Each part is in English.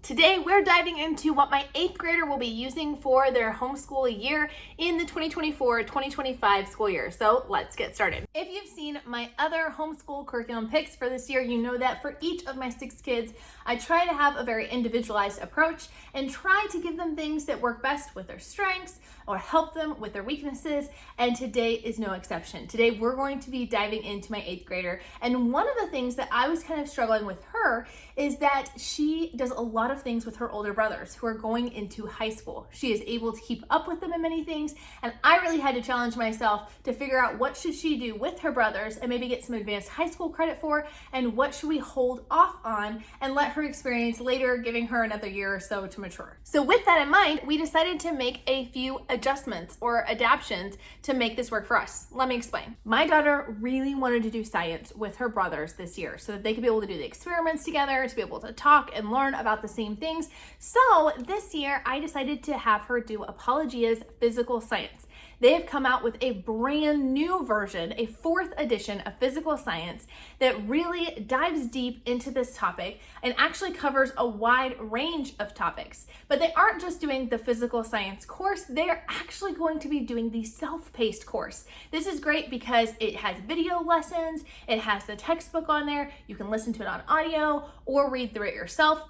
Today, we're diving into what my 8th grader will be using for their homeschool year in the 2024-2025 school year. So let's get started. If you've seen my other homeschool curriculum picks for this year, you know that for each of my 6 kids, I try to have a very individualized approach and try to give them things that work best with their strengths or help them with their weaknesses. And today is no exception. Today, we're going to be diving into my 8th grader. And one of the things that I was kind of struggling with her is that she does a lot of things with her older brothers who are going into high school. She is able to keep up with them in many things, and I really had to challenge myself to figure out what should she do with her brothers and maybe get some advanced high school credit for, and what should we hold off on and let her experience later, giving her another year or so to mature. So with that in mind, we decided to make a few adjustments or adaptations to make this work for us. Let me explain. My daughter really wanted to do science with her brothers this year so that they could be able to do the experiments together, to be able to talk and learn about the same things. So this year I decided to have her do Apologia's physical science. They have come out with a brand new version, a 4th edition of physical science that really dives deep into this topic and actually covers a wide range of topics. But they aren't just doing the physical science course, they're actually going to be doing the self-paced course. This is great because it has video lessons, it has the textbook on there, you can listen to it on audio or read through it yourself.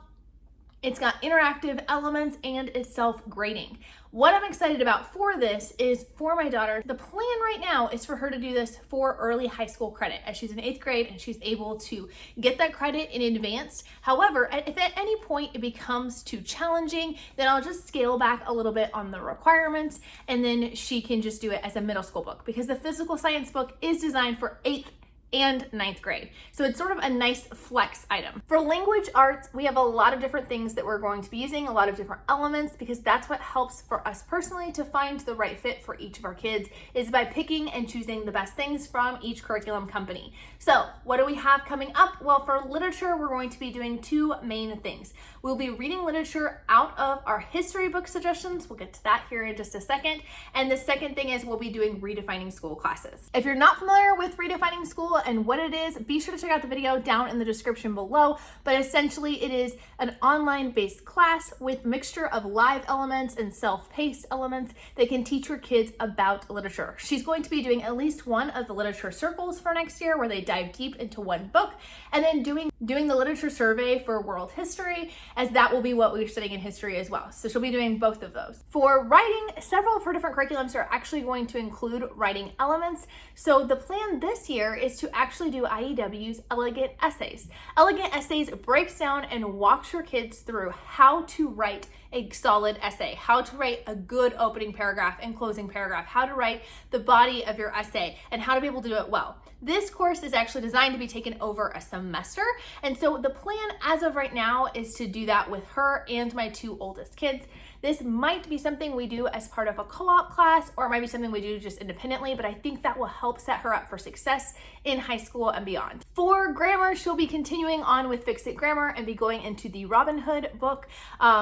It's got interactive elements and it's self-grading. What I'm excited about for this is for my daughter, the plan right now is for her to do this for early high school credit as she's in 8th grade and she's able to get that credit in advance. However, if at any point it becomes too challenging, then I'll just scale back a little bit on the requirements and then she can just do it as a middle school book because the physical science book is designed for 8th and 9th grade. So it's sort of a nice flex item. For language arts, we have a lot of different things that we're going to be using, a lot of different elements, because that's what helps for us personally to find the right fit for each of our kids is by picking and choosing the best things from each curriculum company. So what do we have coming up? Well, for literature, we're going to be doing 2 main things. We'll be reading literature out of our history book suggestions. We'll get to that here in just a second. And the second thing is we'll be doing redefining school classes. If you're not familiar with redefining school and what it is, be sure to check out the video down in the description below. But essentially it is an online based class with mixture of live elements and self-paced elements that can teach your kids about literature. She's going to be doing at least one of the literature circles for next year where they dive deep into one book, and then doing the literature survey for world history, as that will be what we're studying in history as well. So she'll be doing both of those. For writing, several of her different curriculums are actually going to include writing elements. So the plan this year is to actually do IEW's Elegant Essays. Elegant Essays breaks down and walks your kids through how to write a solid essay, how to write a good opening paragraph and closing paragraph, how to write the body of your essay, and how to be able to do it well. This course is actually designed to be taken over a semester, and so the plan as of right now is to do that with her and my 2 oldest kids. This might be something we do as part of a co-op class, or it might be something we do just independently, but I think that will help set her up for success in high school and beyond. For grammar, she'll be continuing on with Fix It Grammar and be going into the Robin Hood book.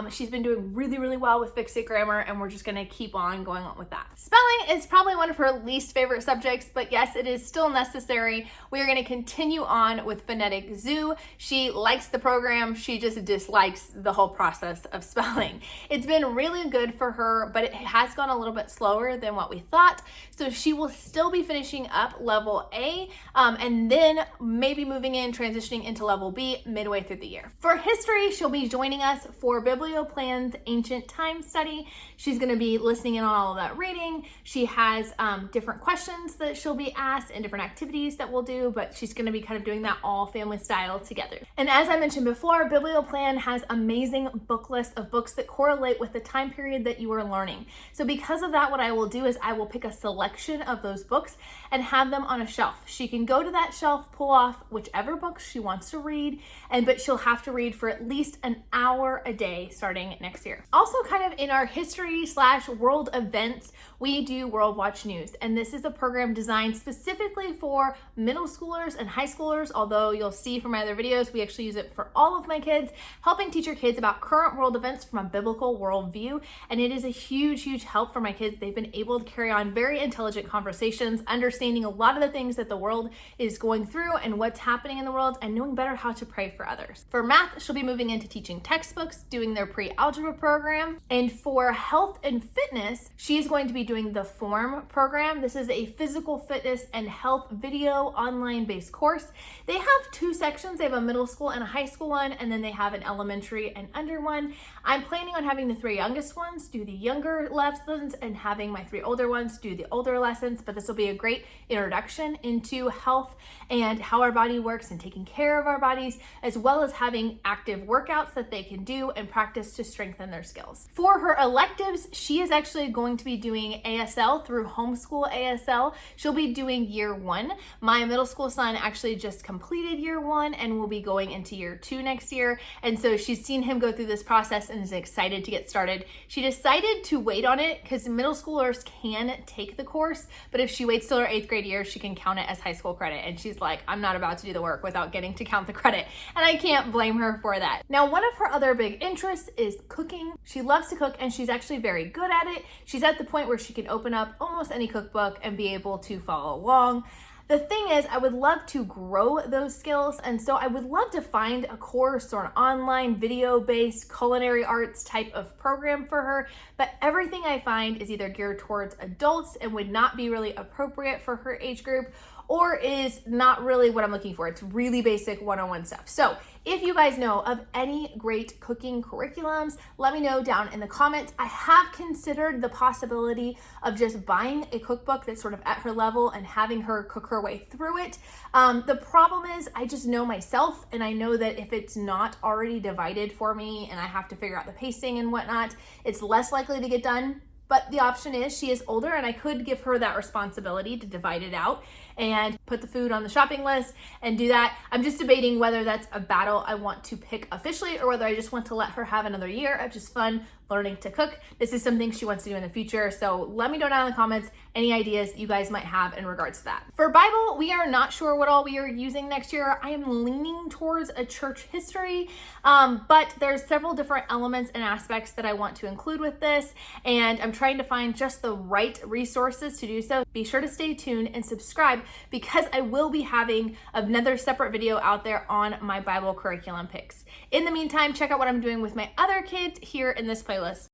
She's been doing really well with Fix It Grammar, and we're just gonna keep on going on with that. Spelling is probably one of her least favorite subjects, but yes, it is still necessary. We are gonna continue on with Phonetic Zoo. She likes the program, she just dislikes the whole process of spelling. It's been really good for her, but it has gone a little bit slower than what we thought. So she will still be finishing up level A and then maybe moving in, transitioning into level B midway through the year. For history, she'll be joining us for Biblioplan's Ancient Time study. She's going to be listening in on all of that reading. She has different questions that she'll be asked and different activities that we'll do, but she's going to be kind of doing that all family style together. And as I mentioned before, Biblioplan has amazing book lists of books that correlate with the time period that you are learning. So because of that, what I will do is I will pick a selection of those books and have them on a shelf. She can go to that shelf, pull off whichever books she wants to read, but she'll have to read for at least an hour a day starting next year. Also, kind of in our history/world events, we do World Watch News, and this is a program designed specifically for middle schoolers and high schoolers, although you'll see from my other videos, we actually use it for all of my kids, helping teach your kids about current world events from a biblical worldview. worldview, and it is a huge help for my kids. They've been able to carry on very intelligent conversations, understanding a lot of the things that the world is going through and what's happening in the world, and knowing better how to pray for others. For math, she'll be moving into teaching textbooks, doing their pre-algebra program, and for health and fitness, she is going to be doing the FORM program. This is a physical fitness and health video online based course. They have two sections. They have a middle school and a high school one, and then they have an elementary and under one. I'm planning on having the three youngest ones do the younger lessons and having my three older ones do the older lessons, but this will be a great introduction into health and how our body works and taking care of our bodies, as well as having active workouts that they can do and practice to strengthen their skills. For her electives, she is actually going to be doing ASL through Homeschool ASL. She'll be doing year 1. My middle school son actually just completed year 1 and will be going into year 2 next year. And so she's seen him go through this process and is excited to get started. She decided to wait on it because middle schoolers can take the course, but if she waits till her 8th grade year, she can count it as high school credit. And she's like, I'm not about to do the work without getting to count the credit. And I can't blame her for that. Now, one of her other big interests is cooking. She loves to cook and she's actually very good at it. She's at the point where she can open up almost any cookbook and be able to follow along. The thing is, I would love to grow those skills, and so I would love to find a course or an online video-based culinary arts type of program for her, but everything I find is either geared towards adults and would not be really appropriate for her age group, or is not really what I'm looking for. It's really basic one-on-one stuff. So if you guys know of any great cooking curriculums, let me know down in the comments. I have considered the possibility of just buying a cookbook that's sort of at her level and having her cook her way through it. The problem is I just know myself, and I know that if it's not already divided for me and I have to figure out the pacing and whatnot, it's less likely to get done. But the option is she is older and I could give her that responsibility to divide it out and put the food on the shopping list and do that. I'm just debating whether that's a battle I want to pick officially or whether I just want to let her have another year of just fun learning to cook. This is something she wants to do in the future. So let me know down in the comments any ideas you guys might have in regards to that. For Bible, we are not sure what all we are using next year. I am leaning towards a church history, but there's several different elements and aspects that I want to include with this, and I'm trying to find just the right resources to do so. Be sure to stay tuned and subscribe because I will be having another separate video out there on my Bible curriculum picks. In the meantime, check out what I'm doing with my other kids here in this playlist.